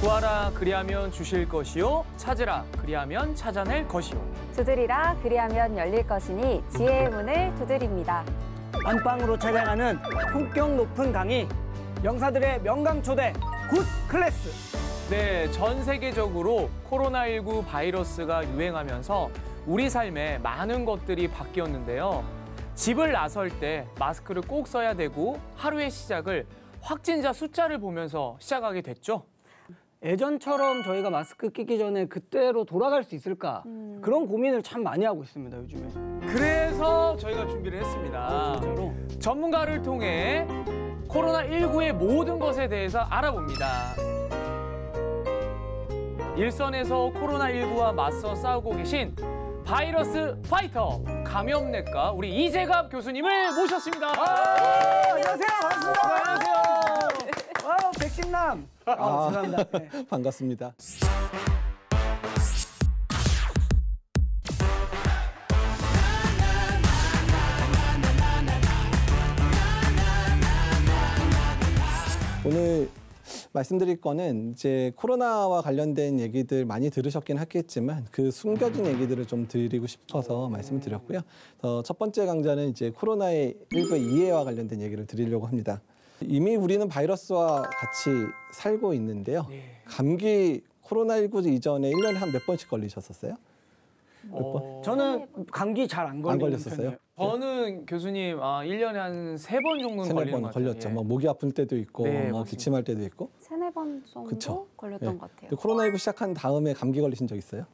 구하라 그리하면 주실 것이요 찾으라 그리하면 찾아낼 것이요 두드리라 그리하면 열릴 것이니 지혜의 문을 두드립니다. 안방으로 찾아가는 품격 높은 강의, 명사들의 명강 초대 굿 클래스. 네, 전 세계적으로 코로나19 바이러스가 유행하면서 우리 삶에 많은 것들이 바뀌었는데요. 집을 나설 때 마스크를 꼭 써야 되고 하루의 시작을 확진자 숫자를 보면서 시작하게 됐죠. 예전처럼 저희가 마스크 끼기 전에 그때로 돌아갈 수 있을까? 그런 고민을 참 많이 하고 있습니다, 요즘에. 그래서 저희가 준비를 했습니다. 진짜로? 전문가를 통해 코로나19의 모든 것에 대해서 알아봅니다. 일선에서 코로나19와 맞서 싸우고 계신 바이러스 파이터 감염내과 우리 이재갑 교수님을 모셨습니다. 안녕하세요, 반갑습니다. 안녕하세요. 백신남. 죄송합니다. 네. 반갑습니다. 오늘 말씀드릴 거는 이제 코로나와 관련된 얘기들 많이 들으셨긴 하겠지만 그 숨겨진 얘기들을 좀 드리고 싶어서 말씀을 드렸고요. 첫 번째 강좌는 이제 코로나19의 이해와 관련된 얘기를 드리려고 합니다. 이미 우리는 바이러스와 같이 살고 있는데요. 감기 코로나19 이전에 1년에 한 몇 번씩 걸리셨었어요? 몇 번? 저는 감기 잘 안 걸렸었어요? 편이에요. 저는 교수님 1년에 한 3번 정도는 세네 걸리는 번 것 같아요. 걸렸죠. 예. 뭐 목이 아플 때도 있고, 네, 뭐 맞습니다. 기침할 때도 있고. 3-4번 정도 그쵸. 걸렸던 네. 것 같아요. 근데 코로나19 시작한 다음에 감기 걸리신 적 있어요?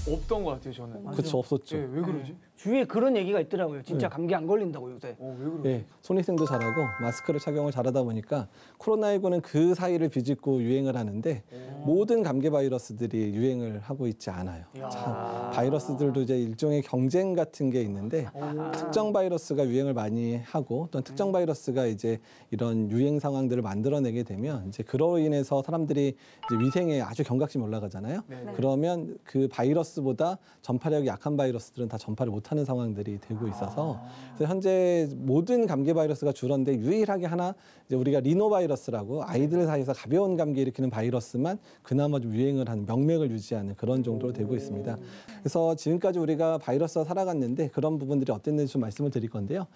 없던 것 같아요, 저는. 그렇죠, 없었죠. 예, 왜 그러지? 주위에 그런 얘기가 있더라고요. 진짜 감기 안 걸린다고 요새. 왜 그러지? 예, 손위생도 잘하고 마스크를 착용을 잘하다 보니까 코로나19는 그 사이를 비집고 유행을 하는데 모든 감기 바이러스들이 유행을 하고 있지 않아요. 참, 바이러스들도 이제 일종의 경쟁 같은 게 있는데 특정 바이러스가 유행을 많이 하고 또 특정 바이러스가 이제 이런 유행 상황들을 만들어내게 되면 이제 그로 인해서 사람들이 이제 위생에 아주 경각심이 올라가잖아요. 그러면 그 바이러스보다 전파력이 약한 바이러스들은 다 전파를 못하는 상황들이 되고 있어서 그래서 현재 모든 감기 바이러스가 줄었는데 유일하게 하나 이제 우리가 리노바이러스라고 아이들 사이에서 가벼운 감기 일으키는 바이러스만 그나마 좀 유행을 하는 명맥을 유지하는 그런 정도로 되고 있습니다. 그래서 지금까지 우리가 바이러스와 살아갔는데 그런 부분들이 어땠는지 좀 말씀을 드릴 건데요.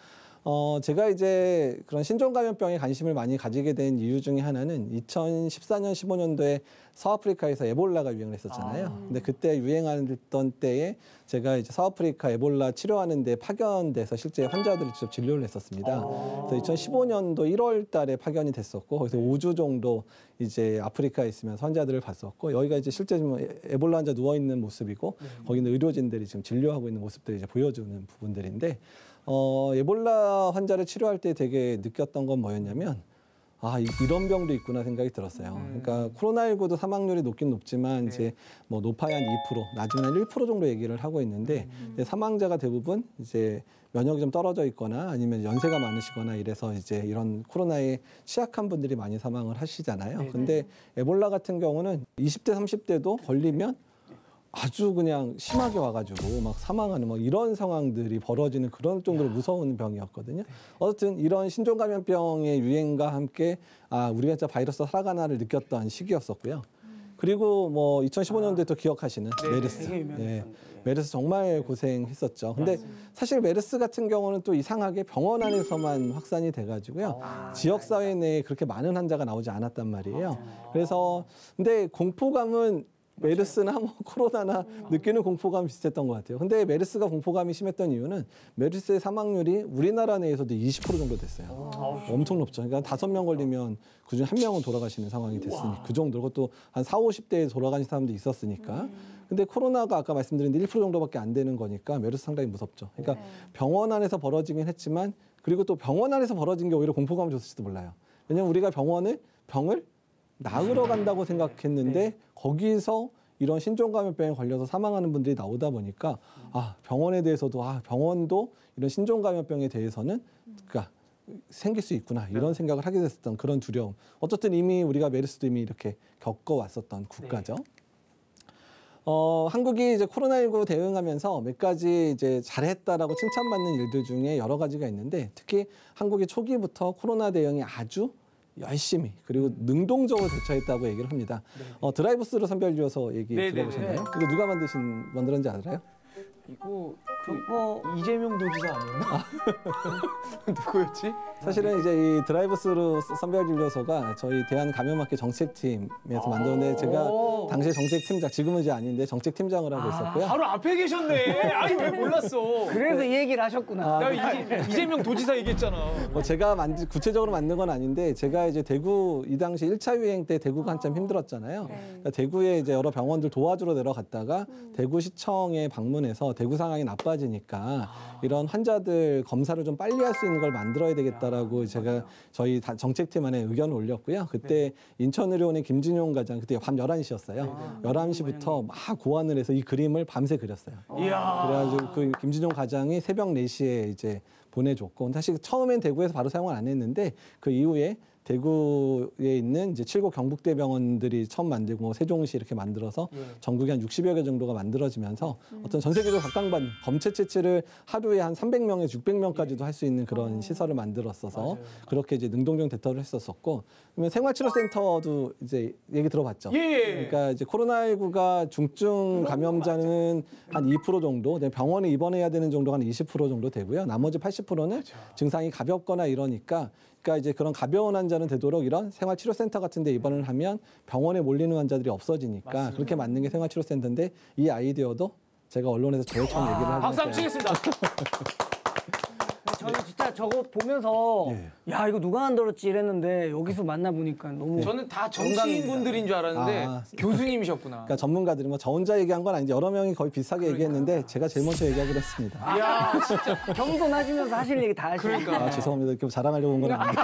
제가 이제 그런 신종감염병에 관심을 많이 가지게 된 이유 중에 하나는 2014년, 15년도에 서아프리카에서 에볼라가 유행을 했었잖아요. 근데 그때 유행하던 때에 제가 이제 서아프리카 에볼라 치료하는 데 파견돼서 실제 환자들을 직접 진료를 했었습니다. 그래서 2015년도 1월 달에 파견이 됐었고, 거기서 5주 정도 이제 아프리카에 있으면서 환자들을 봤었고, 여기가 이제 실제 에볼라 환자 누워있는 모습이고, 거기는 의료진들이 지금 진료하고 있는 모습들이 이제 보여주는 부분들인데, 에볼라 환자를 치료할 때 되게 느꼈던 건 뭐였냐면 이런 병도 있구나 생각이 들었어요. 그러니까 코로나19도 사망률이 높긴 높지만 이제 뭐 높아야 한 2%, 나중에 한 1% 정도 얘기를 하고 있는데 사망자가 대부분 이제 면역이 좀 떨어져 있거나 아니면 연세가 많으시거나 이래서 이제 이런 코로나에 취약한 분들이 많이 사망을 하시잖아요. 근데 에볼라 같은 경우는 20대, 30대도 걸리면 아주 그냥 심하게 와가지고 막 사망하는 뭐 이런 상황들이 벌어지는 그런 정도로 무서운 병이었거든요. 어쨌든 이런 신종감염병의 유행과 함께 우리가 진짜 바이러스 살아가나를 느꼈던 시기였었고요. 그리고 뭐 2015년도에 또 기억하시는 메르스. 메르스 정말 고생했었죠. 근데 사실 메르스 같은 경우는 또 이상하게 병원 안에서만 확산이 돼가지고요. 지역사회 내에 그렇게 많은 환자가 나오지 않았단 말이에요. 그래서 근데 공포감은 메르스나 뭐 코로나나 느끼는 공포감 비슷했던 것 같아요. 근데 메르스가 공포감이 심했던 이유는 메르스의 사망률이 우리나라 내에서도 20% 정도 됐어요. 엄청 높죠. 그러니까 5명 걸리면 그중 1명은 돌아가시는 상황이 됐으니 그 정도로 그것도 한 40, 50대에 돌아가신 사람도 있었으니까. 근데 코로나가 아까 말씀드린 1% 정도밖에 안 되는 거니까 메르스 상당히 무섭죠. 그러니까 병원 안에서 벌어지긴 했지만 그리고 또 병원 안에서 벌어진 게 오히려 공포감을 줬을지도 몰라요. 왜냐면 우리가 병을 나으러 간다고 생각했는데 거기서 이런 신종감염병에 걸려서 사망하는 분들이 나오다 보니까 병원에 대해서도 병원도 이런 신종감염병에 대해서는 그러니까 생길 수 있구나 이런 생각을 하게 됐었던 그런 두려움. 어쨌든 이미 우리가 메르스도 이미 이렇게 겪어왔었던 국가죠. 한국이 이제 코로나19 대응하면서 몇 가지 이제 잘했다라고 칭찬받는 일들 중에 여러 가지가 있는데 특히 한국이 초기부터 코로나 대응이 아주 열심히 그리고 능동적으로 대처했다고 얘기를 합니다. 드라이브스루 선별유효소 얘기 네, 들어보셨나요? 네, 네. 이거 누가 만들었는지 알아요? 이거 이재명 도지사 아니었나? 누구였지? 사실은 이제 이 드라이브스루 선별진료소가 저희 대한감염학회 정책팀에서 만들었는데 제가 당시에 정책팀장, 지금은 이제 아닌데 정책팀장을 하고 있었고요. 바로 앞에 계셨네. 아니 왜 몰랐어? 그래서 이 얘기를 하셨구나. 이재명 도지사 얘기했잖아. 뭐 제가 구체적으로 만든 건 아닌데 제가 이제 대구 이 당시 1차 유행 때 대구가 한참 힘들었잖아요. 그러니까 대구에 이제 여러 병원들 도와주러 내려갔다가 대구시청에 방문해서 대구 상황이 나빠지니까 이런 환자들 검사를 좀 빨리 할 수 있는 걸 만들어야 되겠다라고 제가 저희 정책팀 안에 의견을 올렸고요. 그때 인천의료원의 김진용 과장 그때 밤 11시였어요. 11시부터 막 고안을 해서 이 그림을 밤새 그렸어요. 그래가지고 그 김진용 과장이 새벽 4시에 이제 보내줬고 사실 처음엔 대구에서 바로 사용을 안 했는데 그 이후에 대구에 있는 이제 7구 경북대병원들이 처음 만들고 뭐 세종시 이렇게 만들어서 전국에 한 60여 개 정도가 만들어지면서 어떤 전 세계적으로 각광받는 검체 채취를 하루에 한 300명에서 600명까지도 할 수 있는 그런 시설을 만들었어서 그렇게 이제 능동적 대처를 했었었고 그러면 생활치료센터도 이제 얘기 들어봤죠. 그러니까 이제 코로나19가 중증 감염자는 한 2% 정도, 병원에 입원해야 되는 정도가 한 20% 정도 되고요. 나머지 80%는 증상이 가볍거나 이러니까 그러니까 이제 그런 가벼운 환자는 되도록 이런 생활치료센터 같은 데 입원을 하면 병원에 몰리는 환자들이 없어지니까 그렇게 만든 게 생활치료센터인데 이 아이디어도 제가 언론에서 제일 처음 얘기를 하고 박수 한번 치겠습니다. 저는 진짜 저거 보면서 야 이거 누가 만들었지 이랬는데 여기서 만나보니까 너무 저는 다 정치인분들인 줄 알았는데 교수님이셨구나. 그러니까 전문가들이 뭐 저 혼자 얘기한 건 아닌데 여러 명이 거의 비슷하게 얘기했는데 제가 제일 먼저 얘기하기로 했습니다. 이야 진짜. 겸손하시면서 하실 얘기 다 하시니까. 그러니까. 죄송합니다. 이렇게 자랑하려고 온 건 아닌데.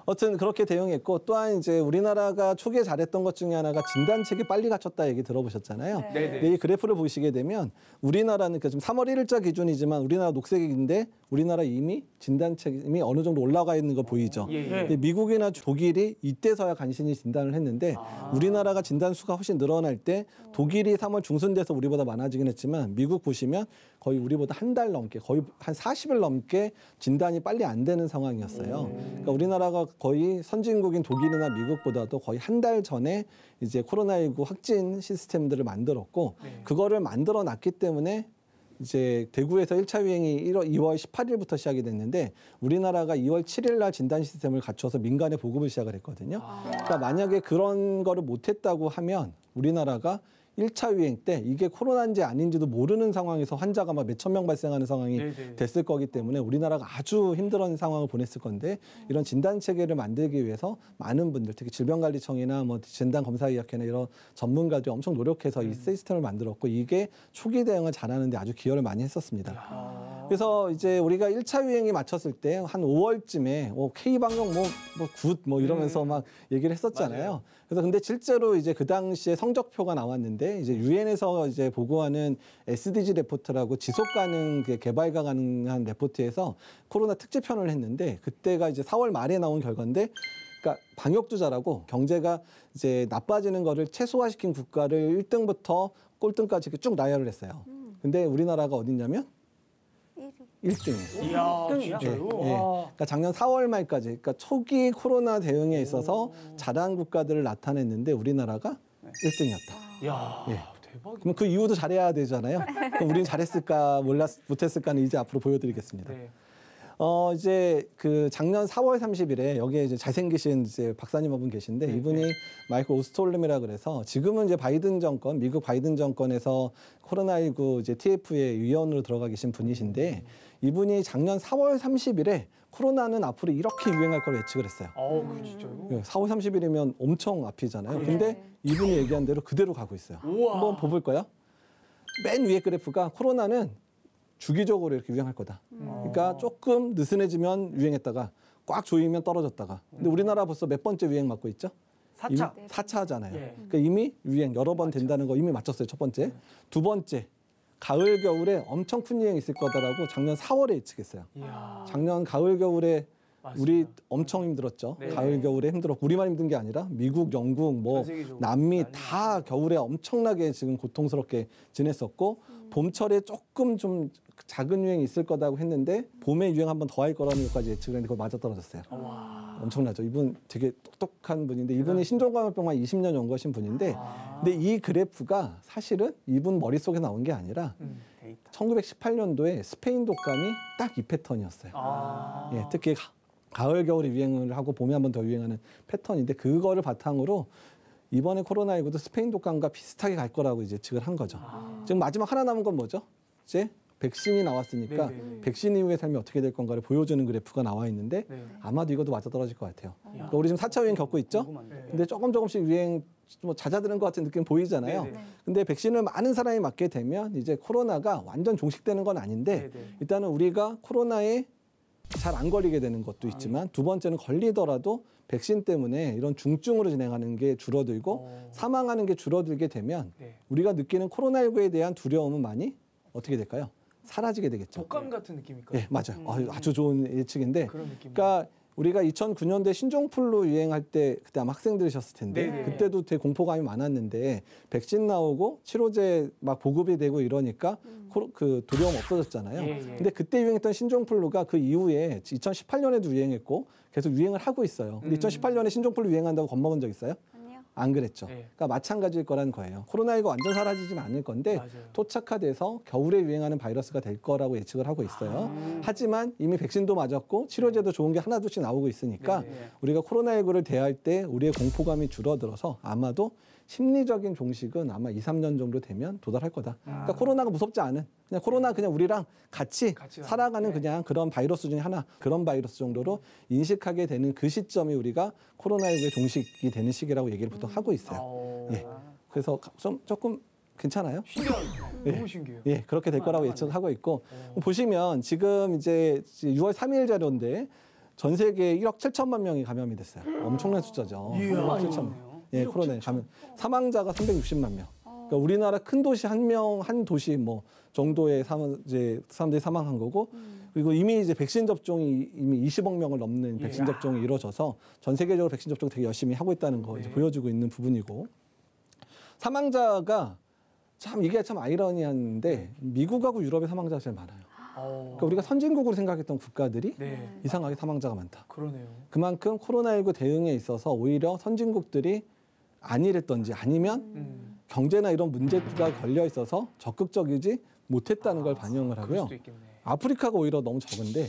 어쨌든 그렇게 대응했고 또한 이제 우리나라가 초기에 잘했던 것 중에 하나가 진단책이 빨리 갖췄다 얘기 들어보셨잖아요. 근데 이 그래프를 보시게 되면 우리나라는 지금 3월 1일자 기준이지만 우리나라 녹색인데 우리나라 이미 진단책이 어느 정도 올라가 있는 거 보이죠. 근데 미국이나 독일이 이때서야 간신히 진단을 했는데 우리나라가 진단 수가 훨씬 늘어날 때 독일이 3월 중순 돼서 우리보다 많아지긴 했지만 미국 보시면 거의 우리보다 한 달 넘게 거의 한 40일 넘게 진단이 빨리 안 되는 상황이었어요. 그러니까 우리나라가 거의 선진국인 독일이나 미국보다도 거의 한 달 전에 이제 코로나19 확진 시스템들을 만들었고 그거를 만들어 놨기 때문에 이제 대구에서 1차 유행이 2월 18일부터 시작이 됐는데 우리나라가 2월 7일 날 진단 시스템을 갖춰서 민간에 보급을 시작을 했거든요. 그러니까 만약에 그런 거를 못했다고 하면 우리나라가 1차 유행 때 이게 코로나인지 아닌지도 모르는 상황에서 환자가 막 몇천 명 발생하는 상황이 됐을 거기 때문에 우리나라가 아주 힘들은 상황을 보냈을 건데 이런 진단 체계를 만들기 위해서 많은 분들 특히 질병관리청이나 뭐 진단검사의학회나 이런 전문가들이 엄청 노력해서 이 시스템을 만들었고 이게 초기 대응을 잘하는 데 아주 기여를 많이 했었습니다. 그래서 이제 우리가 1차 유행이 맞췄을 때 한 5월쯤에 K방역 굿 이러면서 막 얘기를 했었잖아요. 그래서 근데 실제로 이제 그 당시에 성적표가 나왔는데 이제 유엔에서 이제 보고하는 SDG 레포트라고 지속 가능 개발가 가능한 레포트에서 코로나 특집편을 했는데 그때가 이제 4월 말에 나온 결과인데 그러니까 방역주자라고 경제가 이제 나빠지는 거를 최소화시킨 국가를 1등부터 꼴등까지 이렇게 쭉 나열을 했어요. 근데 우리나라가 어딨냐면 1등이었어요. 이야 진짜요? 그러니까 작년 4월 말까지, 그러니까 초기 코로나 대응에 있어서 잘한 국가들을 나타냈는데 우리나라가 1등이었다. 이야 예. 대박이다. 그럼 그 이후도 잘해야 되잖아요. 그럼 우리는 잘했을까 못했을까는 이제 앞으로 보여드리겠습니다. 이제 그 작년 4월 30일에 여기에 이제 잘생기신 이제 박사님 한 분 계신데 이분이 마이클 오스톨름이라 그래서 지금은 이제 바이든 정권, 미국 바이든 정권에서 코로나19 이제 TF의 위원으로 들어가 계신 분이신데 이분이 작년 4월 30일에 코로나는 앞으로 이렇게 유행할 걸 예측을 했어요. 그 진짜요? 4월 30일이면 엄청 앞이잖아요. 근데 이분이 얘기한 대로 그대로 가고 있어요. 한번 볼까요? 맨 위에 그래프가 코로나는 주기적으로 이렇게 유행할 거다. 그러니까 조금 느슨해지면 유행했다가 꽉 조이면 떨어졌다가. 근데 우리나라 벌써 몇 번째 유행 맞고 있죠? 4차. 4차잖아요. 그러니까 이미 유행 여러 번 된다는 거 이미 맞췄어요. 첫 번째. 두 번째. 가을 겨울에 엄청 큰 유행이 있을 거다라고 작년 4월에 예측했어요. 작년 가을 겨울에 우리 엄청 힘들었죠. 네. 가을 겨울에 힘들었고 우리만 힘든 게 아니라 미국, 영국, 뭐 전 세계적으로 남미 난리 다 겨울에 엄청나게 지금 고통스럽게 지냈었고 봄철에 조금 좀 작은 유행이 있을 거다고 했는데 봄에 유행 한 번 더 할 거라는 것까지 예측을 했는데 그거 맞아 떨어졌어요. 엄청나죠. 이분 되게 똑똑한 분인데 이분이 신종감염병만 20년 연구하신 분인데 근데 이 그래프가 사실은 이분 머릿속에 나온 게 아니라 데이터. 1918년도에 스페인 독감이 딱 이 패턴이었어요. 예, 특히 가을 겨울에 유행을 하고 봄에 한 번 더 유행하는 패턴인데 그거를 바탕으로 이번에 코로나19도 스페인 독감과 비슷하게 갈 거라고 이제 예측을 한 거죠. 지금 마지막 하나 남은 건 뭐죠? 이제 백신이 나왔으니까 네네. 백신 이후의 삶이 어떻게 될 건가를 보여주는 그래프가 나와 있는데 네. 아마도 이것도 맞아 떨어질 것 같아요. 그러니까 우리 지금 4차 유행 겪고 있죠? 근데 조금씩 유행 뭐 잦아드는 것 같은 느낌 보이잖아요. 네네. 근데 백신을 많은 사람이 맞게 되면 이제 코로나가 완전 종식되는 건 아닌데 네네. 일단은 우리가 코로나에 잘 안 걸리게 되는 것도 있지만 두 번째는 걸리더라도 백신 때문에 이런 중증으로 진행하는 게 줄어들고 사망하는 게 줄어들게 되면 네. 우리가 느끼는 코로나19에 대한 두려움은 많이 어떻게 될까요? 사라지게 되겠죠. 독감 같은 느낌일까요? 예, 맞아요. 아주 좋은 예측인데 그런 느낌. 그러니까 우리가 2009년도에 신종플루 유행할 때 그때 아마 학생들이셨을 텐데 네네. 그때도 되게 공포감이 많았는데 백신 나오고 치료제 막 보급이 되고 이러니까 그 두려움 없어졌잖아요. 예, 예. 근데 그때 유행했던 신종플루가 그 이후에 2018년에도 유행했고 계속 유행을 하고 있어요. 근데 2018년에 신종플루 유행한다고 겁먹은 적 있어요? 아니요. 안 그랬죠. 네. 그러니까 마찬가지일 거라는 거예요. 코로나19 완전 사라지진 않을 건데 맞아요. 토착화돼서 겨울에 유행하는 바이러스가 될 거라고 예측을 하고 있어요. 하지만 이미 백신도 맞았고 치료제도 좋은 게 하나둘씩 나오고 있으니까 네네. 우리가 코로나19를 대할 때 우리의 공포감이 줄어들어서 아마도 심리적인 종식은 아마 2, 3년 정도 되면 도달할 거다. 그러니까 코로나가 무섭지 않은 그냥 코로나 그냥 우리랑 같이 같이 살아가는 그냥 그런 바이러스 중에 하나 그런 바이러스 정도로 인식하게 되는 그 시점이 우리가 코로나19의 종식이 되는 시기라고 얘기를 보통 하고 있어요. 예. 그래서 좀 조금 괜찮아요? 신기하다. 너무 신기해요. 예, 그렇게 될 거라고 예측하고 있고 보시면 지금 이제 6월 3일 자료인데 전 세계 1억 7천만 명이 감염이 됐어요. 엄청난 숫자죠. 1억 7천. 예, 코로나에 감염. 사망자가 360만 명. 그러니까 우리나라 큰 도시 한 도시 뭐 정도의 이제 사람들이 사망한 거고 그리고 이미 이제 백신 접종이 이미 20억 명을 넘는 백신 접종이 이루어져서 전 세계적으로 백신 접종 되게 열심히 하고 있다는 거 이제 보여주고 있는 부분이고 사망자가 참 이게 참 아이러니한데 미국하고 유럽의 사망자가 제일 많아요. 그러니까 우리가 선진국으로 생각했던 국가들이 네. 이상하게 사망자가 많다. 그러네요. 그만큼 코로나19 대응에 있어서 오히려 선진국들이 안일했던지 아니면 경제나 이런 문제가 걸려 있어서 적극적이지 못했다는 걸 반영을 그럴 하고요. 수도 있겠네. 아프리카가 오히려 너무 적은데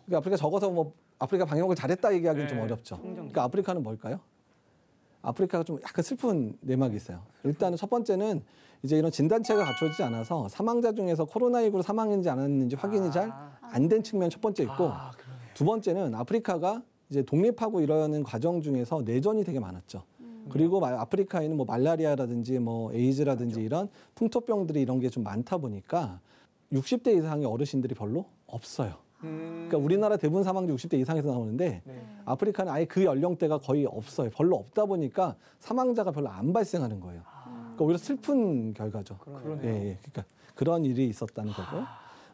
그러니까 아프리카 적어서 뭐 아프리카 방역을 잘했다 얘기하기는 좀 네. 어렵죠. 그러니까 아프리카는 뭘까요? 아프리카가 좀 약간 슬픈 내막이 있어요. 일단은 첫 번째는 이제 이런 진단체가 갖춰지지 않아서 사망자 중에서 코로나19로 사망했는지 안 했는지 확인이 잘 안 된 측면 첫 번째 있고 그러네. 두 번째는 아프리카가 이제 독립하고 이러는 과정 중에서 내전이 되게 많았죠. 그리고 아프리카에는 뭐 말라리아라든지 뭐 에이즈라든지 이런 풍토병들이 이런 게 좀 많다 보니까 60대 이상의 어르신들이 별로 없어요. 그러니까 우리나라 대부분 사망자 60대 이상에서 나오는데 네. 아프리카는 아예 그 연령대가 거의 없어요. 별로 없다 보니까 사망자가 별로 안 발생하는 거예요. 그러니까 오히려 슬픈 결과죠. 그러네요. 예, 예. 그러니까 그런 일이 있었다는 거고.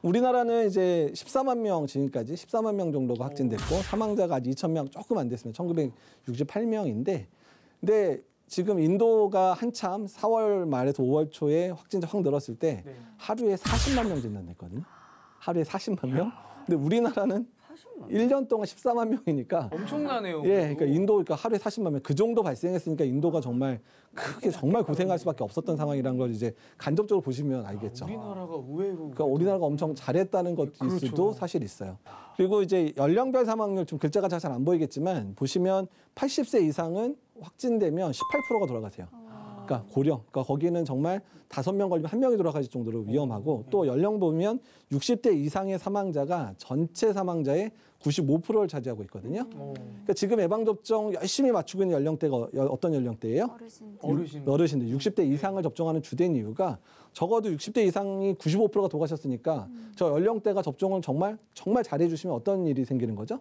우리나라는 이제 14만 명 지금까지 14만 명 정도가 확진됐고 사망자가 아직 2천 명 조금 안 됐으면 1968명인데 근데 지금 인도가 한참 4월 말에서 5월 초에 확진자 확 늘었을 때 네. 하루에 40만 명 진단됐거든요. 하루에 40만 명. 근데 우리나라는 1년 동안 14만 명이니까 엄청나네요. 예, 그러니까 인도 그러니까 하루에 40만 명 그 정도 발생했으니까 인도가 정말 크게 정말 고생할 수밖에 없었던 상황이라는 걸 이제 간접적으로 보시면 알겠죠. 우리나라가 의외로 그러니까 우리나라가 엄청 잘했다는 것일 그렇죠. 수도 사실 있어요. 그리고 이제 연령별 사망률 좀 글자가 잘 안 보이겠지만 보시면 80세 이상은 확진되면 18%가 돌아가세요. 그러니까 고령. 그러니까 거기는 정말 5명 걸리면 1명이 돌아가실 정도로 위험하고 또 연령 보면 60대 이상의 사망자가 전체 사망자의 95%를 차지하고 있거든요. 그러니까 지금 예방접종 열심히 맞추고 있는 연령대가 어떤 연령대예요? 어르신들 60대 이상을 접종하는 주된 이유가 적어도 60대 이상이 95%가 돌아가셨으니까 저 연령대가 접종을 정말 잘해주시면 어떤 일이 생기는 거죠?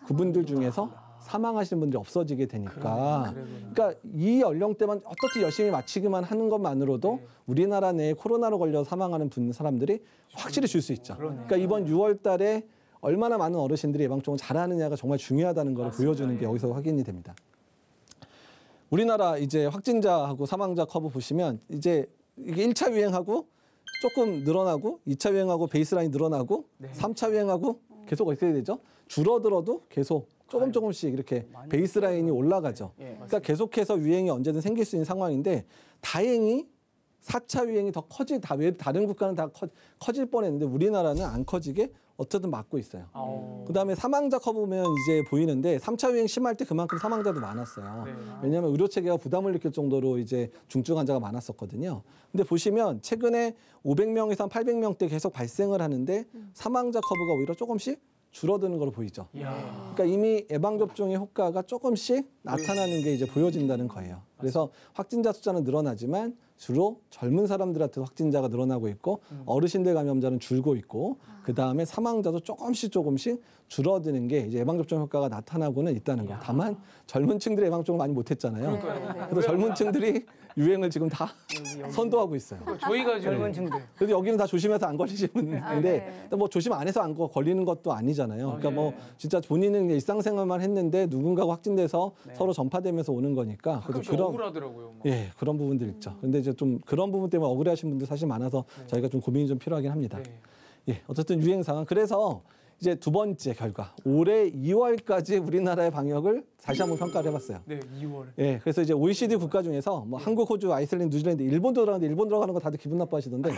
그분들 중에서 사망하시는 분들이 없어지게 되니까 그러니까 이 연령대만 어떻게 열심히 맞추기만 하는 것만으로도 우리나라 내에 코로나로 걸려 사망하는 사람들이 확실히 줄 수 있죠. 그러니까 이번 6월 달에 얼마나 많은 어르신들이 예방접종을 잘하느냐가 정말 중요하다는 걸 보여주는 게 여기서 확인이 됩니다. 우리나라 이제 확진자하고 사망자 커브 보시면 이제 이게 1차 유행하고 조금 늘어나고 2차 유행하고 베이스라인이 늘어나고 3차 유행하고 계속 어떻게 되죠? 줄어들어도 계속 조금씩 이렇게 베이스라인이 올라가죠. 그러니까 계속해서 유행이 언제든 생길 수 있는 상황인데 다행히 4차 유행이 더 다른 국가는 다 커질 뻔했는데 우리나라는 안 커지게 어쨌든 막고 있어요. 그다음에 사망자 커브 보면 이제 보이는데 3차 유행 심할 때 그만큼 사망자도 많았어요. 왜냐하면 의료 체계가 부담을 느낄 정도로 이제 중증 환자가 많았었거든요. 근데 보시면 최근에 500명에서 800명대 계속 발생을 하는데 사망자 커브가 오히려 조금씩 줄어드는 걸로 보이죠. 그러니까 이미 예방접종의 효과가 조금씩 나타나는 게 이제 보여진다는 거예요. 그래서 확진자 숫자는 늘어나지만 주로 젊은 사람들한테 확진자가 늘어나고 있고 어르신들 감염자는 줄고 있고 그다음에 사망자도 조금씩 줄어드는 게 이제 예방접종 효과가 나타나고는 있다는 거. 다만 젊은 층들이 예방접종을 많이 못했잖아요. 그래서 젊은 층들이 유행을 지금 다 선도하고 있어요. 저희가 지금 젊은 층들. 그래도 여기는 다 조심해서 안 걸리시는데 뭐 조심 안 해서 안 걸리는 것도 아니잖아요. 그러니까 뭐 진짜 본인은 일상생활만 했는데 누군가가 확진돼서 서로 전파되면서 오는 거니까. 가끔씩 억울하더라고요. 예, 그런 부분들 있죠. 근데 이제 좀 그런 부분 때문에 억울해하시는 분들 사실 많아서 저희가 좀 고민이 좀 필요하긴 합니다. 예, 어쨌든 유행 상황. 그래서 이제 두 번째 결과. 올해 2월까지 우리나라의 방역을 다시 한번 평가를 해봤어요. 네, 2월. 예, 그래서 이제 OECD 국가 중에서 뭐 한국, 호주, 아이슬란드, 뉴질랜드, 일본도 들어가는데 일본 들어가는 거 다들 기분 나빠하시던데.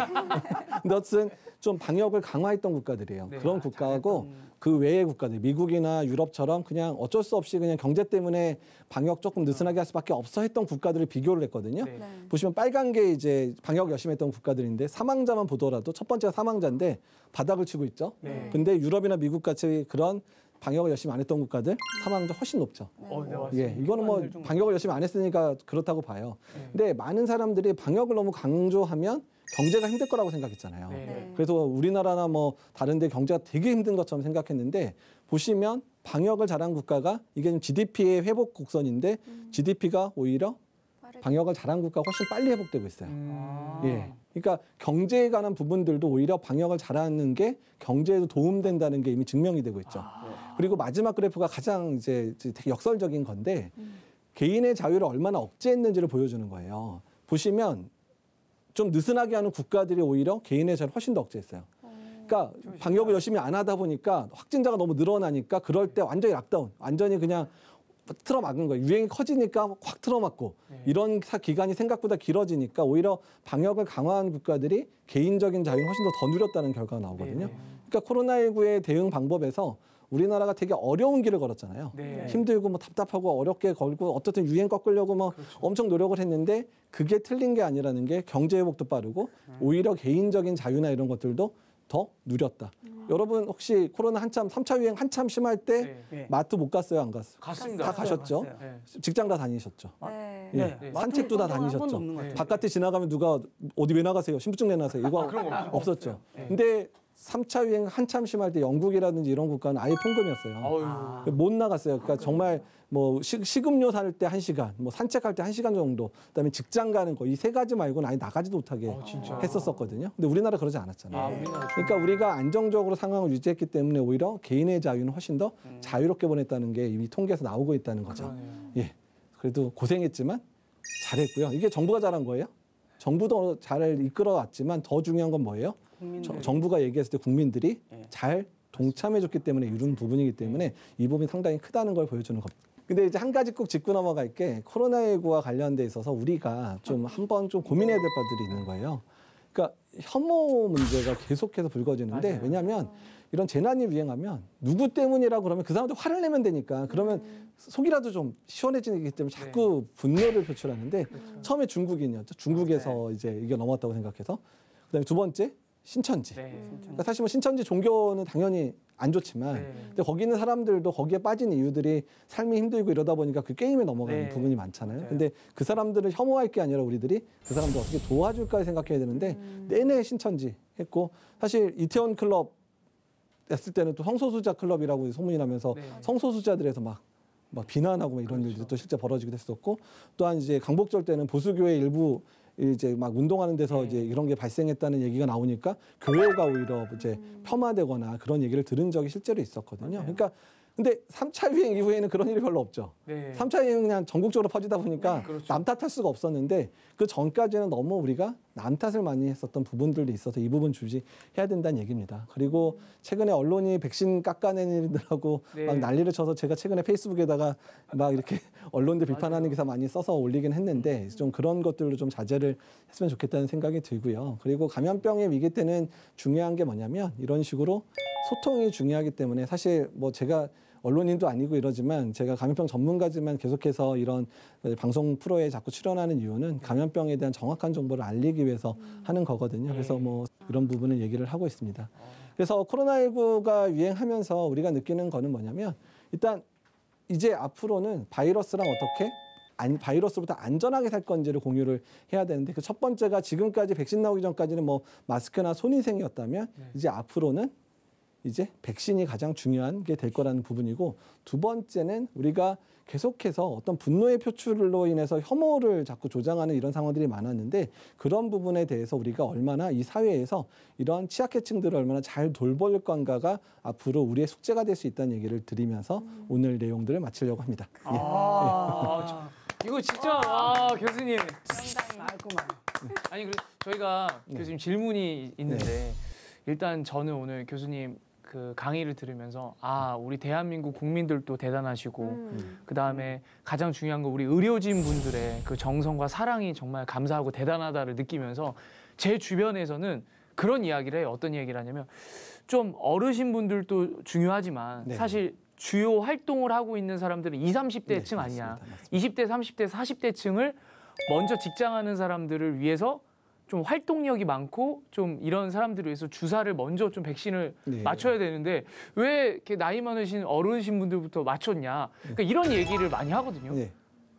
근데 어쨌든 좀 방역을 강화했던 국가들이에요. 그런 국가하고 그 외의 국가들, 미국이나 유럽처럼 그냥 어쩔 수 없이 그냥 경제 때문에 방역 조금 느슨하게 할 수밖에 없어 했던 국가들을 비교를 했거든요. 보시면 빨간 게 이제 방역 열심히 했던 국가들인데 사망자만 보더라도 첫 번째가 사망자인데 바닥을 치고 있죠. 근데 유럽이나 미국 같이 그런 방역을 열심히 안 했던 국가들 사망자 훨씬 높죠. 예, 이거는 뭐 방역을 열심히 안 했으니까 그렇다고 봐요. 근데 많은 사람들이 방역을 너무 강조하면 경제가 힘들 거라고 생각했잖아요. 그래서 우리나라나 뭐 다른 데 경제가 되게 힘든 것처럼 생각했는데 보시면 방역을 잘한 국가가 이게 GDP의 회복 곡선인데 GDP가 오히려 방역을 잘한 국가가 훨씬 빨리 회복되고 있어요. 예. 그러니까 경제에 관한 부분들도 오히려 방역을 잘하는 게 경제에도 도움된다는 게 이미 증명이 되고 있죠. 그리고 마지막 그래프가 가장 이제 되게 역설적인 건데 개인의 자유를 얼마나 억제했는지를 보여주는 거예요. 보시면 좀 느슨하게 하는 국가들이 오히려 개인의 자유를 훨씬 더 억제했어요. 그러니까 방역을 열심히 안 하다 보니까 확진자가 너무 늘어나니까 그럴 때 완전히 락다운, 완전히 그냥 틀어막은 거예요. 유행이 커지니까 확 틀어막고 이런 기간이 생각보다 길어지니까 오히려 방역을 강화한 국가들이 개인적인 자유를 훨씬 더 누렸다는 결과가 나오거든요. 그러니까 코로나19의 대응 방법에서 우리나라가 되게 어려운 길을 걸었잖아요. 힘들고 뭐 답답하고 어렵게 걸고 어떻든 유행 꺾으려고 뭐 엄청 노력을 했는데 그게 틀린 게 아니라는 게 경제 회복도 빠르고 오히려 개인적인 자유나 이런 것들도 더 누렸다. 여러분 혹시 코로나 한참 3차 유행 한참 심할 때 마트 못 갔어요? 안 갔어요? 갔습니다. 다 가셨죠? 직장 다 다니셨죠? 예. 산책도 다 다니셨죠? 바깥에 지나가면 누가 어디 왜 나가세요? 신분증 내놔세요. 이거 없었죠. 근데 3차 유행 한참 심할 때 영국이라든지 이런 국가는 아예 통금이었어요. 못 나갔어요. 그러니까 정말 뭐 식음료 살 때 1시간, 뭐 산책할 때 1시간 정도, 그다음에 직장 가는 거 이 세 가지 말고는 아예 나가지도 못하게 했었거든요. 근데 우리나라 그러지 않았잖아요. 그러니까 우리가 안정적으로 상황을 유지했기 때문에 오히려 개인의 자유는 훨씬 더 자유롭게 보냈다는 게 이미 통계에서 나오고 있다는 거죠. 예. 그래도 고생했지만 잘했고요. 이게 정부가 잘한 거예요? 정부도 잘 이끌어왔지만 더 중요한 건 뭐예요? 정부가 얘기했을 때 국민들이 잘 동참해줬기 때문에 이룬 부분이기 때문에 이 부분이 상당히 크다는 걸 보여주는 겁니다. 근데 이제 한 가지 꼭 짚고 넘어갈 게 코로나19와 관련돼 있어서 우리가 좀 한번 좀 고민해야 될 바들이 있는 거예요. 그러니까 혐오 문제가 계속해서 불거지는데 왜냐하면 이런 재난이 유행하면 누구 때문이라고 그러면 그 사람한테 화를 내면 되니까 그러면 속이라도 좀 시원해지기 때문에 자꾸 분노를 표출하는데 처음에 중국인이었죠. 중국에서 이제 이게 넘어왔다고 생각해서 그다음에 두 번째 신천지. 그러니까 사실 뭐 신천지 종교는 당연히 안 좋지만 근데 거기 있는 사람들도 거기에 빠진 이유들이 삶이 힘들고 이러다 보니까 그 게임에 넘어가는 부분이 많잖아요. 근데 그 사람들을 혐오할 게 아니라 우리들이 그 사람들 어떻게 도와줄까 생각해야 되는데 내내 신천지 했고 사실 이태원 클럽 했을 때는 또 성소수자 클럽이라고 소문이 나면서 성소수자들에서 막 비난하고 막 이런 일들이 또 실제 벌어지기도 했었고 또한 이제 강복절 때는 보수교회 일부 이제 막 운동하는 데서 이제 이런 게 발생했다는 얘기가 나오니까 교회가 오히려 이제 폄하되거나 그런 얘기를 들은 적이 실제로 있었거든요. 그러니까 근데 3차 유행 이후에는 그런 일이 별로 없죠. 네. 3차 유행은 그냥 전국적으로 퍼지다 보니까 그렇죠. 남 탓할 수가 없었는데 그 전까지는 너무 우리가 남 탓을 많이 했었던 부분들도 있어서 이 부분 주시해야 된다는 얘기입니다. 그리고 최근에 언론이 백신 깎아내는 일들하고 네. 막 난리를 쳐서 제가 최근에 페이스북에다가 막 이렇게 언론들 비판하는 기사 많이 써서 올리긴 했는데 좀 그런 것들로 좀 자제를 했으면 좋겠다는 생각이 들고요. 그리고 감염병의 위기 때는 중요한 게 뭐냐면 이런 식으로 소통이 중요하기 때문에 사실 뭐 제가 언론인도 아니고 이러지만 제가 감염병 전문가지만 계속해서 이런 방송 프로에 자꾸 출연하는 이유는 감염병에 대한 정확한 정보를 알리기 위해서 하는 거거든요. 그래서 뭐 이런 부분을 얘기를 하고 있습니다. 그래서 코로나19가 유행하면서 우리가 느끼는 거는 뭐냐면 일단 이제 앞으로는 바이러스랑 어떻게 바이러스부터 안전하게 살 건지를 공유를 해야 되는데 그 첫 번째가 지금까지 백신 나오기 전까지는 뭐 마스크나 손위생이었다면 이제 앞으로는 이제 백신이 가장 중요한 게 될 거라는 부분이고 두 번째는 우리가 계속해서 어떤 분노의 표출로 인해서 혐오를 자꾸 조장하는 이런 상황들이 많았는데 그런 부분에 대해서 우리가 얼마나 이 사회에서 이런 취약계층들을 얼마나 잘 돌볼 건가가 앞으로 우리의 숙제가 될 수 있다는 얘기를 드리면서 오늘 내용들을 마치려고 합니다. 예. 이거 진짜 교수님. 깔끔한. 아니 저희가 교수님 질문이 있는데 일단 저는 오늘 교수님 그 강의를 들으면서 우리 대한민국 국민들도 대단하시고 그 다음에 가장 중요한 거 우리 의료진 분들의 그 정성과 사랑이 정말 감사하고 대단하다를 느끼면서 제 주변에서는 그런 이야기를 해요. 어떤 얘기를 하냐면 좀 어르신 분들도 중요하지만 네. 사실 주요 활동을 하고 있는 사람들은 20, 30대층 아니냐. 맞습니다. 20대, 30대, 40대층을 먼저 직장하는 사람들을 위해서 좀 활동력이 많고 좀 이런 사람들을 위해서 주사를 먼저 좀 백신을 네. 맞춰야 되는데 왜 이렇게 나이 많으신 어르신 분들부터 맞췄냐. 그러니까 이런 얘기를 많이 하거든요. 네.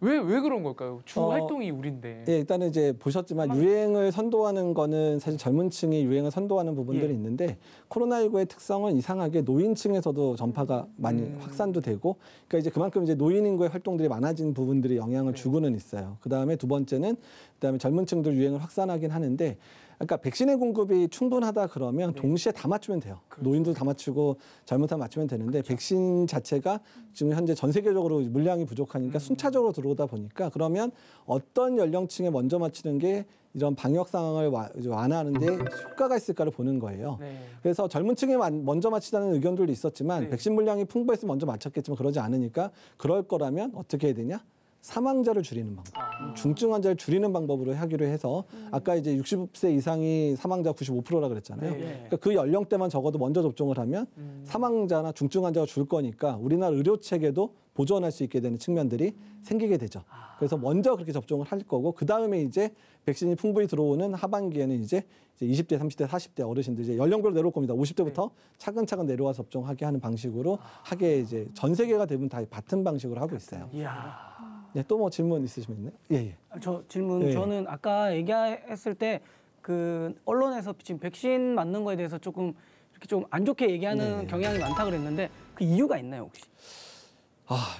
왜 그런 걸까요? 주 활동이 우린데. 예, 일단은 이제 보셨지만 유행을 선도하는 거는 사실 젊은 층이 유행을 선도하는 부분들이 있는데 코로나19의 특성은 이상하게 노인층에서도 전파가 많이 확산도 되고 그러니까 이제 그만큼 이제 노인 인구의 활동들이 많아진 부분들이 영향을 주고는 있어요. 그다음에 두 번째는 그다음에 젊은 층들 유행을 확산하긴 하는데 그러니까 백신의 공급이 충분하다 그러면 동시에 다 맞추면 돼요. 노인도 다 맞추고 젊은 사람 맞추면 되는데 백신 자체가 지금 현재 전 세계적으로 물량이 부족하니까 순차적으로 들어오다 보니까 그러면 어떤 연령층에 먼저 맞추는 게 이런 방역 상황을 완화하는 데 효과가 있을까를 보는 거예요. 네. 그래서 젊은 층에 먼저 맞히자는 의견들도 있었지만 백신 물량이 풍부했으면 먼저 맞췄겠지만 그러지 않으니까 그럴 거라면 어떻게 해야 되냐? 사망자를 줄이는 방법, 중증 환자를 줄이는 방법으로 하기로 해서 아까 이제 60세 이상이 사망자 95%라 그랬잖아요. 그러니까 그 연령대만 적어도 먼저 접종을 하면 사망자나 중증 환자가 줄 거니까 우리나라 의료 체계도 보존할 수 있게 되는 측면들이 생기게 되죠. 그래서 먼저 그렇게 접종을 할 거고 그 다음에 이제 백신이 풍부히 들어오는 하반기에는 이제 20대, 30대, 40대 어르신들 이제 연령별로 내려올 겁니다. 50대부터 차근차근 내려와 접종하게 하는 방식으로 하게 이제 전 세계가 대부분 다 같은 방식으로 하고 있어요. 이야. 네, 또 뭐 질문 있으시면 있나요? 예. 저 질문 네. 저는 아까 얘기했을 때 그 언론에서 지금 백신 맞는 거에 대해서 조금 이렇게 좀 안 좋게 얘기하는 경향이 많다 그랬는데 그 이유가 있나요 혹시?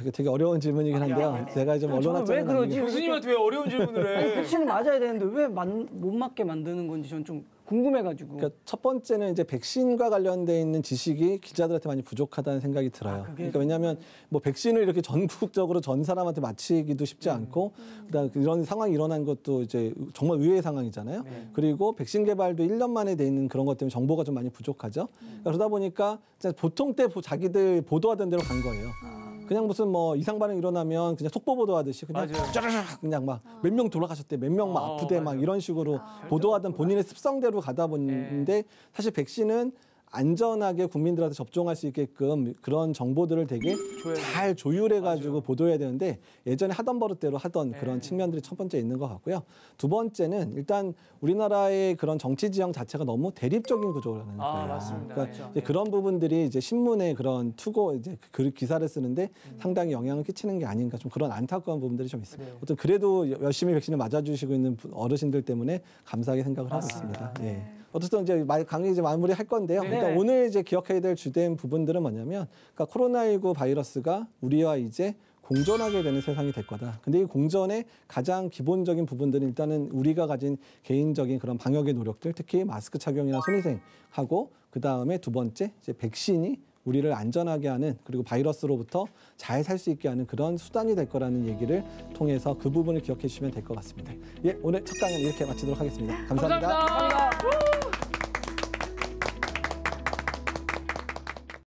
이게 되게 어려운 질문이긴 한데요. 제가 좀 언론 저는 왜 학자는 그러지? 아니고 교수님한테 왜 어려운 질문을 해? 백신을 맞아야 되는데 왜 못 맞게 만드는 건지 저는 좀 궁금해가지고. 그러니까 첫 번째는 이제 백신과 관련돼 있는 지식이 기자들한테 많이 부족하다는 생각이 들어요. 그러니까 왜냐하면 뭐 백신을 이렇게 전국적으로 전 사람한테 맞히기도 쉽지 않고 그다음 이런 상황이 일어난 것도 이제 정말 의외의 상황이잖아요. 그리고 백신 개발도 1년 만에 돼 있는 그런 것 때문에 정보가 좀 많이 부족하죠. 그러다 보니까 보통 때 자기들 보도하던 대로 간 거예요. 그냥 무슨 뭐 이상 반응 일어나면 그냥 속보 보도하듯이 그냥 짜라락 그냥 막 몇 명 돌아가셨대, 몇 명 막 아프대 막 이런 식으로 보도하던 본인의 습성대로 가다 보는데 사실 백신은 안전하게 국민들한테 접종할 수 있게끔 그런 정보들을 되게 잘 조율해가지고 보도해야 되는데 예전에 하던 버릇대로 하던 그런 측면들이 첫 번째 있는 것 같고요. 두 번째는 일단 우리나라의 그런 정치 지형 자체가 너무 대립적인 구조라는 거예요. 맞습니다. 그러니까 이제 그런 부분들이 이제 신문에 그런 투고 이제 그 기사를 쓰는데 상당히 영향을 끼치는 게 아닌가 좀 그런 안타까운 부분들이 좀 있습니다. 어떤 그래도 열심히 백신을 맞아주시고 있는 어르신들 때문에 감사하게 생각을 하고 있습니다. 예. 어쨌든 이제 강의 이제 마무리할 건데요. 그러니까 오늘 이제 기억해야 될 주된 부분들은 뭐냐면, 그러니까 코로나19 바이러스가 우리와 이제 공존하게 되는 세상이 될 거다. 근데 이 공존의 가장 기본적인 부분들은 일단은 우리가 가진 개인적인 그런 방역의 노력들, 특히 마스크 착용이나 손위생하고 그 다음에 두 번째 이제 백신이 우리를 안전하게 하는 그리고 바이러스로부터 잘 살 수 있게 하는 그런 수단이 될 거라는 얘기를 통해서 그 부분을 기억해 주시면 될 것 같습니다. 예, 오늘 첫 강은 이렇게 마치도록 하겠습니다. 감사합니다. 감사합니다.